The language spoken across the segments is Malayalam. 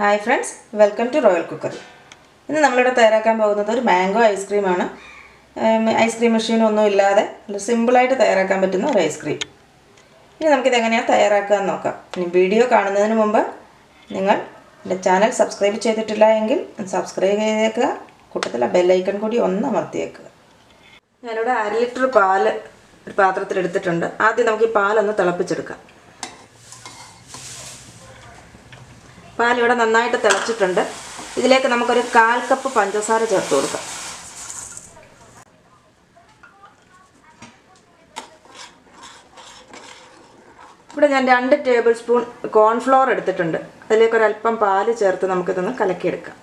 Hi friends, welcome to royal cookery. ഇന്ന് നമ്മളിവിടെ തയ്യാറാക്കാൻ പോകുന്നത് ഒരു മാംഗോ ഐസ്ക്രീമാണ്. ഐസ്ക്രീം മെഷീനൊന്നും ഇല്ലാതെ സിമ്പിളായിട്ട് തയ്യാറാക്കാൻ പറ്റുന്ന ഒരു ഐസ്ക്രീം. ഇനി നമുക്കിത് എങ്ങനെയാണ് തയ്യാറാക്കാൻ നോക്കാം. ഇനി വീഡിയോ കാണുന്നതിന് മുമ്പ് നിങ്ങൾ എൻ്റെ ചാനൽ സബ്സ്ക്രൈബ് ചെയ്തിട്ടില്ല എങ്കിൽ സബ്സ്ക്രൈബ് ചെയ്തേക്കുക. കൂട്ടത്തിൽ ആ ബെല്ലൈക്കൺ കൂടി ഒന്ന് അമർത്തിയേക്കുക. ഞാനിവിടെ 1/2 ലിറ്റർ പാല് ഒരു പാത്രത്തിലെടുത്തിട്ടുണ്ട്. ആദ്യം നമുക്ക് ഈ പാലൊന്ന് തിളപ്പിച്ചെടുക്കാം. പാലിവിടെ നന്നായിട്ട് തിളച്ചിട്ടുണ്ട്. ഇതിലേക്ക് നമുക്കൊരു 1/4 കപ്പ് പഞ്ചസാര ചേർത്ത് കൊടുക്കാം. ഇവിടെ ഞാൻ 2 ടേബിൾ സ്പൂൺ കോൺഫ്ലോർ എടുത്തിട്ടുണ്ട്. അതിലേക്കൊരല്പം പാല് ചേർത്ത് നമുക്കിതൊന്ന് കലക്കിയെടുക്കാം.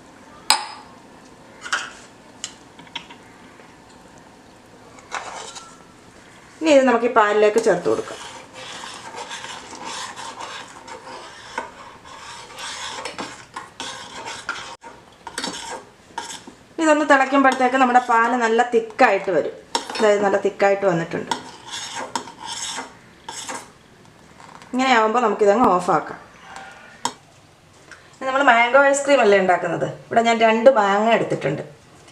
ഇനി ഇത് നമുക്ക് ഈ പാലിലേക്ക് ചേർത്ത് കൊടുക്കാം. ഇതൊന്ന് തിളയ്ക്കുമ്പോഴത്തേക്ക് നമ്മുടെ പാല് നല്ല തിക്കായിട്ട് വരും. അതായത് നല്ല തിക്കായിട്ട് വന്നിട്ടുണ്ട്. ഇങ്ങനെയാവുമ്പോൾ നമുക്കിതങ്ങ് ഓഫാക്കാം. നമ്മൾ മാംഗോ ഐസ്ക്രീം അല്ലേ ഉണ്ടാക്കുന്നത്. ഇവിടെ ഞാൻ 2 മാങ്ങ എടുത്തിട്ടുണ്ട്.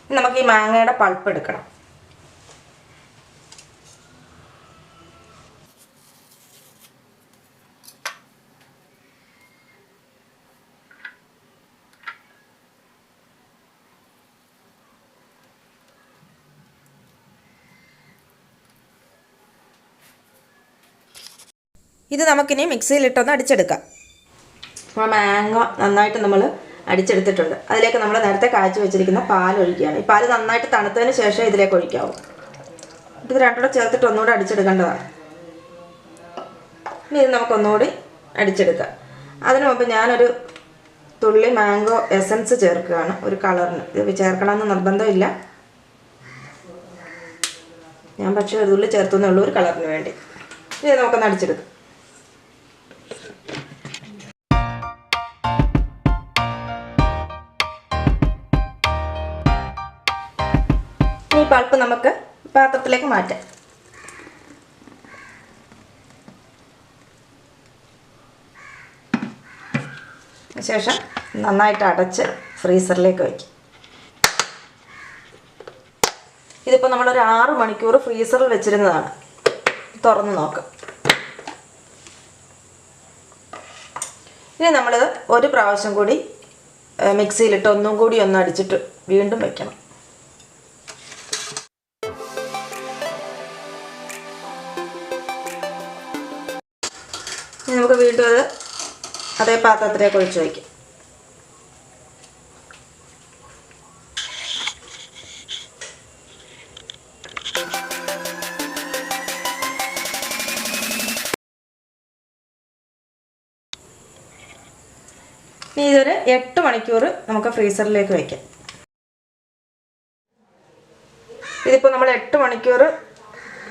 ഇനി നമുക്ക് ഈ മാങ്ങയുടെ പൾപ്പ് എടുക്കണം. ഇത് നമുക്കിനി മിക്സിയിലിട്ടൊന്ന് അടിച്ചെടുക്കാം. അപ്പോൾ മാങ്ങ നന്നായിട്ട് നമ്മൾ അടിച്ചെടുത്തിട്ടുണ്ട്. അതിലേക്ക് നമ്മൾ നേരത്തെ കാച്ചി വെച്ചിരിക്കുന്ന പാൽ ഒഴിക്കുകയാണ്. ഈ പാല് നന്നായിട്ട് തണുത്തതിന് ശേഷം ഇതിലേക്ക് ഒഴിക്കാവും. ഇത് രണ്ടുകൂടെ ചേർത്തിട്ട് ഒന്നുകൂടെ അടിച്ചെടുക്കേണ്ടതാണ്. ഇനി ഇത് നമുക്കൊന്നുകൂടി അടിച്ചെടുക്കാം. അതിനു മുമ്പ് ഞാനൊരു തുള്ളി മാംഗോ എസൻസ് ചേർക്കുകയാണ് ഒരു കളറിന്. ഇത് ചേർക്കണമെന്ന് നിർബന്ധമില്ല. ഞാൻ പക്ഷേ ഒരു തുള്ളി ചേർത്തുന്നേ ഉള്ളൂ, ഒരു കളറിന് വേണ്ടി. ഇത് നമുക്കൊന്ന് അടിച്ചെടുക്കാം. ഈ പൾപ്പ് നമുക്ക് പാത്രത്തിലേക്ക് മാറ്റാം. ശേഷം നന്നായിട്ട് അടച്ച് ഫ്രീസറിലേക്ക് വയ്ക്കും. ഇതിപ്പോൾ നമ്മളൊരു 6 മണിക്കൂർ ഫ്രീസറിൽ വെച്ചിരുന്നതാണ്. തുറന്ന് നോക്കാം. ഇനി നമ്മളിത് ഒരു പ്രാവശ്യം കൂടി മിക്സിയിലിട്ട് ഒന്നും കൂടി ഒന്ന് അടിച്ചിട്ട് വീണ്ടും വയ്ക്കണം. ഇനി നമുക്ക് വീണ്ടും അത് അതേ പാത്രത്തിലേക്ക് ഒഴിച്ച് വയ്ക്കാം. ഇനി ഇതൊരു 8 മണിക്കൂർ നമുക്ക് ഫ്രീസറിലേക്ക് വയ്ക്കാം. ഇതിപ്പോൾ നമ്മൾ 8 മണിക്കൂർ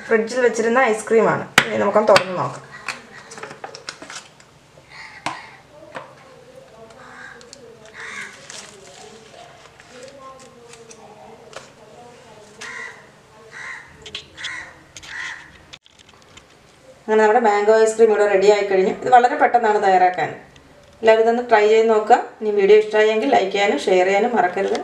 ഫ്രിഡ്ജിൽ വെച്ചിരുന്ന ഐസ്ക്രീമാണ്. ഇനി നമുക്കൊന്ന് തുറന്ന് നോക്കാം. അങ്ങനെ നമ്മുടെ മാംഗോ ഐസ്ക്രീം ഇവിടെ റെഡി ആയി കഴിഞ്ഞു. ഇത് വളരെ പെട്ടെന്നാണ് തയ്യാറാക്കാൻ. എല്ലാവരും ഇതൊന്ന് ട്രൈ ചെയ്ത് നോക്കുക. ഇനി വീഡിയോ ഇഷ്ടമായെങ്കിൽ ലൈക്ക് ചെയ്യാനും ഷെയർ ചെയ്യാനും മറക്കരുത്.